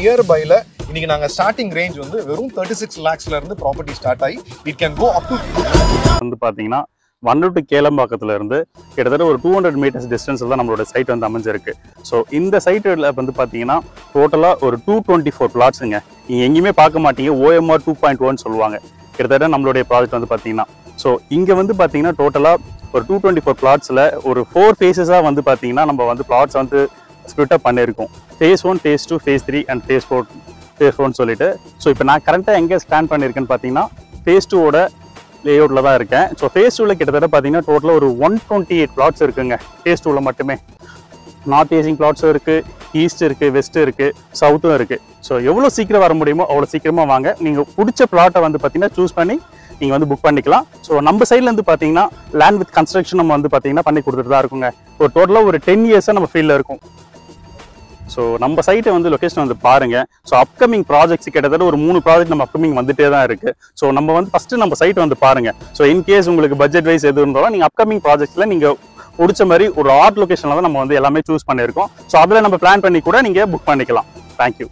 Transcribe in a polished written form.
நியர்பைல இன்னைக்கு நாங்க starting range வந்து வெறும் 36 lakhsல இருந்து ப்ராப்பர்ட்டி ஸ்டார்ட் ஆகி it can go up to வந்து பாத்தீங்கன்னா வண்டூர் கேளம்பாக்கத்துல இருந்து கிட்டத்தட்ட ஒரு 200 மீட்டர்ஸ் டிஸ்டன்ஸ்ல தான் நம்மளோட சைட் வந்து அமைஞ்சிருக்கு. ஸோ இந்த சைட்டில் வந்து பார்த்தீங்கன்னா டோட்டலாக ஒரு 224 பிளாட்ஸுங்க. நீங்கள் எங்கேயுமே பார்க்க மாட்டீங்க. OMR 2.1 சொல்லுவாங்க கிட்டத்தட்ட நம்மளுடைய ப்ராஜெக்ட் வந்து பார்த்தீங்கன்னா. ஸோ இங்கே வந்து பார்த்தீங்கன்னா டோட்டலாக ஒரு 224 பிளாட்ஸில் ஒரு 4 phases-ஆக வந்து பார்த்தீங்கன்னா நம்ம வந்து பிளாட்ஸ் வந்து ஸ்ப்ளிட் அப் பண்ணியிருக்கோம். phase 1, phase 2, phase 3 and phase 4 சொல்லிட்டு. ஸோ இப்போ நான் கரெக்டாக எங்கே ஸ்டாண்ட் பண்ணியிருக்கேன்னு பார்த்தீங்கன்னா phase 2-ஓட லேஅவுட்டில் தான் இருக்கேன். ஸோ phase 2-ல கிட்டத்தட்ட பார்த்தீங்கன்னா டோட்டலாக ஒரு 128 பிளாட்ஸ் இருக்குங்க. phase 2-ல மட்டுமே நார்த் ஈஸ்டிங் பிளாட்ஸும் இருக்குது, ஈஸ்ட் இருக்குது, வெஸ்ட்டு இருக்குது, சவுத்தும் இருக்குது. ஸோ எவ்வளோ சீக்கிரம் வர முடியுமோ அவ்வளோ சீக்கிரமாக வாங்க. நீங்கள் பிடிச்ச பிளாட்டை வந்து பார்த்தீங்கன்னா சூஸ் பண்ணி நீங்கள் வந்து புக் பண்ணிக்கலாம். ஸோ நம்ம சைட்லேருந்து பார்த்தீங்கன்னா லேண்ட் வித் கன்ஸ்ட்ரக்ஷன் நம்ம வந்து பார்த்தீங்கன்னா பண்ணி கொடுத்துட்டு தான் இருக்குங்க. ஒரு டோட்டலாக ஒரு 10 years-ஆக நம்ம ஃபீல்டில் இருக்கும். ஸோ நம்ம சைட்டை வந்து லொக்கேஷன் வந்து பாருங்கள். ஸோ அப்கமிங் ப்ராஜெக்ட்ஸ் கிட்டத்தட்ட ஒரு 3 ப்ராஜெக்ட் நம்ம அப்கமிங் வந்துட்டே தான் இருக்குது. ஸோ நம்ம வந்து ஃபஸ்ட்டு நம்ம சைட்டை வந்து பாருங்கள். ஸோ இன்கேஸ் உங்களுக்கு பட்ஜெட் வைஸ் எது இருந்தாலும் நீங்கள் அப்கமிங் ப்ராஜெக்ட்ஸில் நீங்கள் பிடிச்ச மாதிரி ஒரு ஆர்ட் லொக்கேஷனில் தான் நம்ம வந்து எல்லாமே சூஸ் பண்ணியிருக்கோம். ஸோ அதில் நம்ம பிளான் பண்ணி கூட நீங்கள் புக் பண்ணிக்கலாம். தேங்க்யூ.